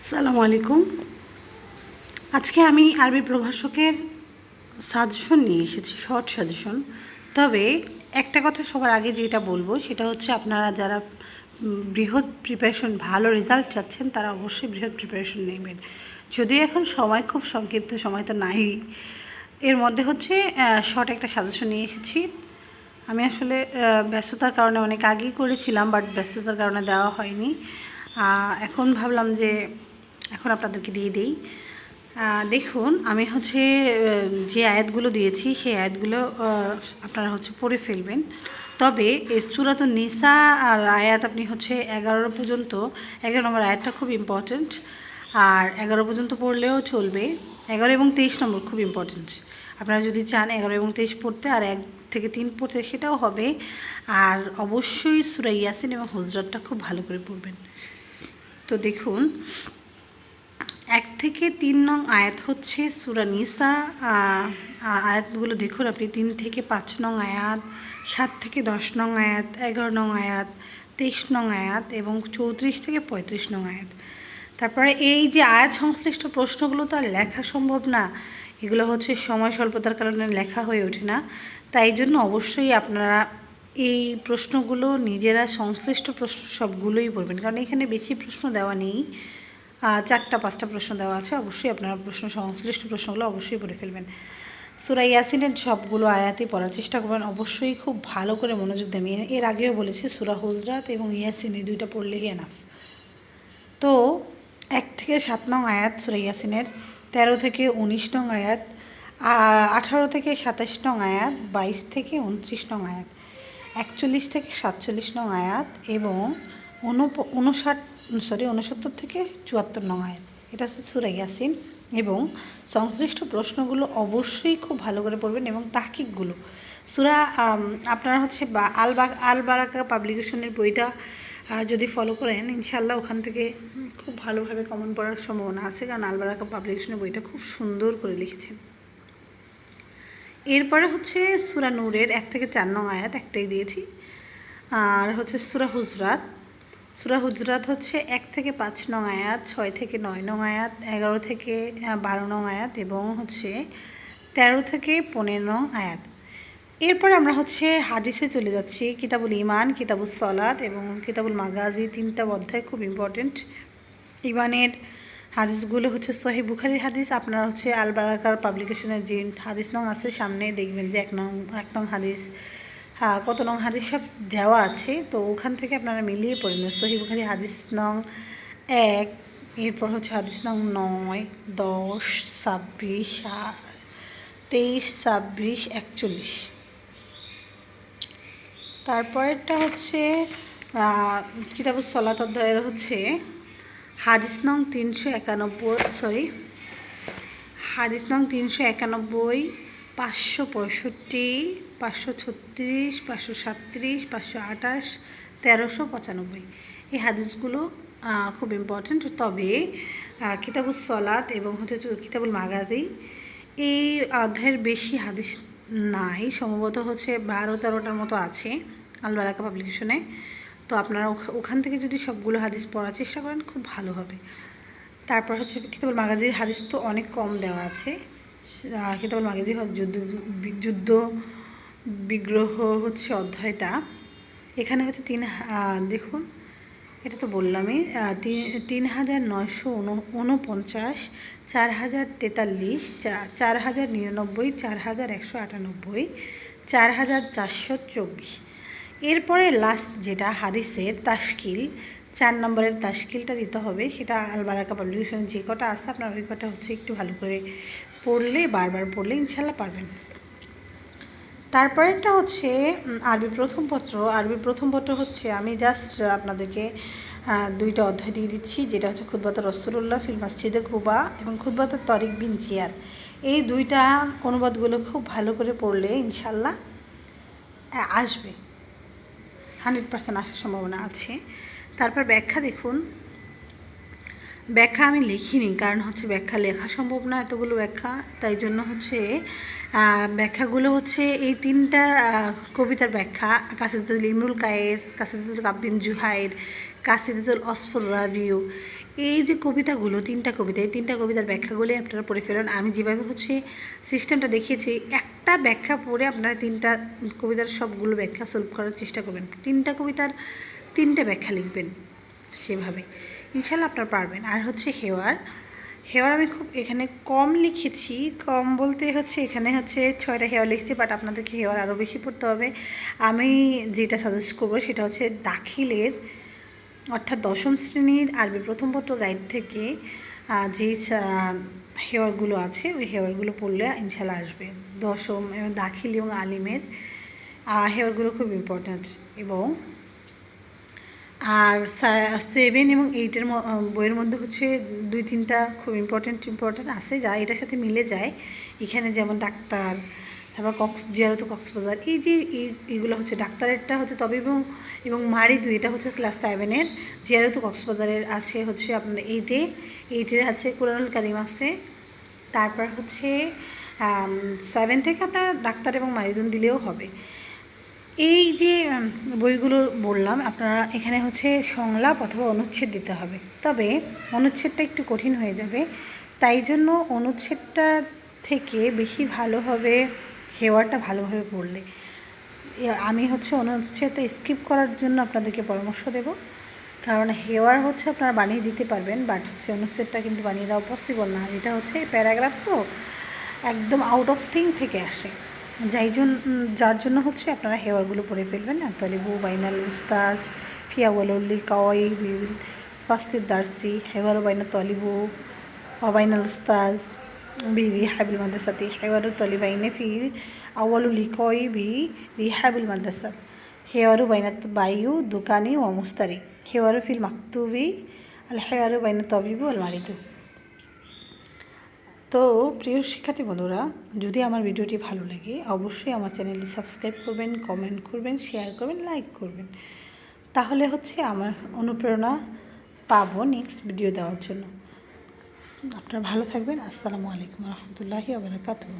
আসসালামু আলাইকুম। আজকে আমি আরবি প্রভাষকের সাজেশন নিয়ে এসেছি, শর্ট সাজেশন। তবে একটা কথা সবার আগে যেটা বলবো সেটা হচ্ছে, আপনারা যারা বৃহৎ প্রিপারেশন, ভালো রেজাল্ট চাচ্ছেন, তারা অবশ্যই বৃহৎ প্রিপারেশন নেবেন। যদিও এখন সময় খুব সংক্ষিপ্ত, সময় তো নাই, এর মধ্যে হচ্ছে শর্ট একটা সাজেশন নিয়ে এসেছি। আমি আসলে ব্যস্ততার কারণে অনেক আগেই করেছিলাম, বাট ব্যস্ততার কারণে দেওয়া হয়নি। এখন ভাবলাম যে এখন আপনাদেরকে দিয়ে দিই। দেখুন, আমি হচ্ছে যে আয়াতগুলো দিয়েছি সেই আয়াতগুলো আপনারা হচ্ছে পড়ে ফেলবেন। তবে এই সূরাতুন নিসা আর আয়াত আপনি হচ্ছে 11 পর্যন্ত, 11 নম্বর আয়াতটা খুব ইম্পর্ট্যান্ট, আর 11 পর্যন্ত পড়লেও চলবে। 11 এবং 23 নম্বর খুব ইম্পর্ট্যান্ট। আপনারা যদি চান 11 এবং 23 পড়তে আর 1 থেকে 3 পড়তে, সেটাও হবে। আর অবশ্যই সূরা ইয়াসিন এবং হুজরাতটা খুব ভালো করে পড়বেন। তো দেখুন, 1 থেকে 3 নং আয়াত হচ্ছে সূরা নিসা। আয়াতগুলো দেখুন আপনি, 3 থেকে 5 নং আয়াত, 7 থেকে 10 নং আয়াত, 11 নং আয়াত, 23 নং আয়াত এবং 34 থেকে 35 নং আয়াত। তারপরে এই যে আয়াত সংশ্লিষ্ট প্রশ্নগুলো তো আর লেখা সম্ভব না, এগুলো হচ্ছে সময় স্বল্পতার কারণে লেখা হয়ে ওঠে না। তাই জন্য অবশ্যই আপনারা এই প্রশ্নগুলো নিজেরা, সংশ্লিষ্ট প্রশ্ন সবগুলোই পড়বেন, কারণ এখানে বেশি প্রশ্ন দেওয়া নেই। 4-5টা প্রশ্ন দেওয়া আছে, অবশ্যই আপনারা সংশ্লিষ্ট প্রশ্নগুলো অবশ্যই পড়ে ফেলবেন। সূরা ইয়াসিনের সবগুলো আয়াতই পড়ার চেষ্টা করবেন, অবশ্যই খুব ভালো করে মনোযোগ দিয়ে। আমি এর আগেও বলেছি, সূরা হুজরাত এবং ইয়াসিন এই 2টা পড়লেই এনাফ। তো 1 থেকে 7 নং আয়াত সূরা ইয়াসিনের, 13 থেকে 19 নং আয়াত, 18 থেকে 27 নং আয়াত, 22 থেকে 29 নং আয়াত, 41 থেকে 47 নং আয়াত এবং 69 থেকে 74 নং আয়াত। এটা হচ্ছে সূরা ইয়াসিন। এবং সংশ্লিষ্ট প্রশ্নগুলো অবশ্যই খুব ভালো করে পড়বেন এবং তাহকিকগুলো সূরা, আপনারা হচ্ছে আল বারাকা পাবলিকেশনের বইটা যদি ফলো করেন, ইনশাআল্লাহ ওখান থেকে খুব ভালোভাবে কমন পড়ার সম্ভাবনা আছে, কারণ আল বারাকা পাবলিকেশনের বইটা খুব সুন্দর করে লিখেছেন। এরপরে হচ্ছে সূরা নূরের 1 থেকে 4 নং আয়াত একটাই দিয়েছি। আর হচ্ছে সূরা হুজরাত। সূরা হুজরাত হচ্ছে 1 থেকে 5 নং আয়াত, 6 থেকে 9 নং আয়াত, 11 থেকে 12 নং আয়াত এবং হচ্ছে 13 থেকে 15 নং আয়াত। এরপর আমরা হচ্ছে হাদিসে চলে যাচ্ছি। কিতাবুল ইমান, কিতাবুস সলাত এবং কিতাবুল মাগাজি, 3টা অধ্যায় খুব ইম্পর্টেন্ট। ইমানের হাদিসগুলো হচ্ছে সহিহ বুখারীর হাদিস। আপনারা হচ্ছে আল বারাকার পাবলিকেশনের যে হাদিস নং আছে সামনে, দেখবেন যে 1 নং হাদিস, কত নং হাদিস সব দেওয়া আছে, তো ওখান থেকে আপনারা মিলিয়ে পড়বেন। সহিহ বুখারী হাদিস নং 1, এরপর হচ্ছে হাদিস নং 9, 10, 26, 23, 26, 41। তারপরেরটা হচ্ছে কিতাবুস সলাত অধ্যায়ের হচ্ছে হাদিস নং 391, হাদিস নং 391, 565, 536, 537, 528, 1395। এই হাদিসগুলো খুব ইম্পর্ট্যান্ট। তবে কিতাবুস সলাত এবং হচ্ছে কিতাবুল মাগাজি, এই অধ্যায়ের বেশি হাদিস নাই, সম্ভবত হচ্ছে 12-13টার মতো আছে আল বারাকা পাবলিকেশনে। তো আপনারা ওখান থেকে যদি সবগুলো হাদিস পড়ার চেষ্টা করেন খুব ভালো হবে। তারপর হচ্ছে কিতাবুল মাগাজির হাদিস তো অনেক কম দেওয়া আছে। কিতাবুল মাগাজি যুদ্ধ বিগ্রহ হচ্ছে অধ্যায়টা, এখানে হচ্ছে দেখুন, এটা তো বললামই, 3949, 4043, 4099, 4198, 4424। এরপরে লাস্ট যেটা হাদিসের তাশকিল, 4 নম্বরের তাশকিলটা দিতে হবে, সেটা আল বারাকা পাবলিকেশন যে কটা আছে আপনার ওই কটা হচ্ছে একটু ভালো করে পড়লে, বারবার পড়লে ইনশাল্লাহ পারবেন। তারপরেরটা হচ্ছে আরবি প্রথম পত্র। আরবি প্রথম পত্র হচ্ছে, আমি জাস্ট আপনাদেরকে 2টা অধ্যায় দিয়ে দিচ্ছি, যেটা হচ্ছে খুতবাতুর রাসূলুল্লাহ ফিল মাসজিদে কুবা এবং খুতবাতুত তারিক বিন জিয়াদ। এই 2টা অনুবাদগুলো খুব ভালো করে পড়লে ইনশাল্লাহ আসবে, 100% আসার সম্ভাবনা আছে। তারপর ব্যাখ্যা দেখুন, ব্যাখ্যা আমি লিখিনি, কারণ হচ্ছে ব্যাখ্যা লেখা সম্ভব না এতগুলো ব্যাখ্যা, তাই জন্য হচ্ছে ব্যাখ্যাগুলো হচ্ছে এই 3টা কবিতার ব্যাখ্যা: কাসিদাতুল ইমরুল কায়েস, কাসিদাতুল কাব বিন জুহাইর, কাসিদাতুল অসফর রাবিউ। এই যে কবিতাগুলো 3টা কবিতা, এই 3টা কবিতার ব্যাখ্যাগুলি আপনারা পড়ে ফেলুন। আমি যেভাবে হচ্ছে সিস্টেমটা দেখিয়েছি, একটা ব্যাখ্যা পড়ে আপনারা 3টা কবিতার সবগুলো ব্যাখ্যা সলভ করার চেষ্টা করবেন। 3টা কবিতার 3টে ব্যাখ্যা লিখবেন, সেভাবে ইনশাল্লাহ আপনারা পারবেন। আর হচ্ছে হেওয়ার, হেওয়ার আমি খুব এখানে কম লিখেছি, কম বলতে হচ্ছে এখানে হচ্ছে 6টা হেওয়ার লিখেছি, বাট আপনাদেরকে হেওয়ার আরও বেশি পড়তে হবে। আমি যেটা সাজেস্ট করবো সেটা হচ্ছে দাখিলের অর্থাৎ 10ম শ্রেণীর আরবি প্রথম পত্র গাইড থেকে যেই হেওয়ারগুলো আছে ওই হেওয়ারগুলো পড়লে ইনশাল্লাহ আসবে। 10ম এবং দাখিল এবং আলিমের হেওয়ারগুলো খুব ইম্পর্ট্যান্ট। এবং আর 7 এবং 8-এর বইয়ের মধ্যে হচ্ছে 2-3টা খুব ইম্পর্ট্যান্ট আছে যা এটার সাথে মিলে যায়। এখানে যেমন ডাক্তার, তারপর জিয়ারত কক্সবাজার, এই যে এইগুলো হচ্ছে ডাক্তারেরটা হচ্ছে তবিব এবং মারিদু, এটা হচ্ছে ক্লাস 7-এর। জিয়ারত কক্সবাজারের আছে হচ্ছে আপনার 8-এর আছে কোরআনুল কারিম আছে। তারপর হচ্ছে 7 থেকে আপনার ডাক্তার এবং মারিদুন দিলেও হবে। এই যে বইগুলো বললাম, আপনারা এখানে হচ্ছে সংলাপ অথবা অনুচ্ছেদ দিতে হবে, তবে অনুচ্ছেদটা একটু কঠিন হয়ে যাবে। তাই জন্য অনুচ্ছেদটা থেকে বেশি ভালো হবে হেওয়ারটা ভালোভাবে পড়লে। আমি হচ্ছে অনুচ্ছেদটা স্কিপ করার জন্য আপনাদেরকে পরামর্শ দেব, কারণ হেওয়ার হচ্ছে আপনারা বানিয়ে দিতে পারবেন, বাট হচ্ছে অনুচ্ছেদটা কিন্তু বানিয়ে দেওয়া পসিবল না। এটা হচ্ছে প্যারাগ্রাফ, তো একদম আউট অফ থিঙ্ক থেকে আসে, যার জন্য হচ্ছে আপনারা হেওয়ারগুলো পড়ে ফেলবেন না। তলিবু বাইনাল উস্তাজ ফিয়াওয়ালি কাওয়াই বিল ফাস্তির দার্সি হেওয়ারু বাইনা তলিবু অবাইনাল উস্তাজ বি রিহাবিল মাদ্রাসাতি হেওয়ারু তলিবাইনে ফি আওয়ালুলি কই বি রিহাবিল মাদ্রাসাত হেওয়ারু বাইনা বায়ু দোকানি ও মুস্তারি হেওয়ারু ফিল মাকতুবি আল হেওয়ারু বাইনা তবিবু আল মারিদু। তো প্রিয় শিক্ষার্থী বন্ধুরা, যদি আমার ভিডিওটি ভালো লাগে অবশ্যই আমার চ্যানেলটি সাবস্ক্রাইব করবেন, কমেন্ট করবেন, শেয়ার করবেন, লাইক করবেন, তাহলে হচ্ছে আমার অনুপ্রেরণা পাবো নেক্সট ভিডিও দেওয়ার জন্য। আপনারা ভালো থাকবেন। আসসালামু আলাইকুম রহমতুল্লাহি ওয়া বারাকাতুহু।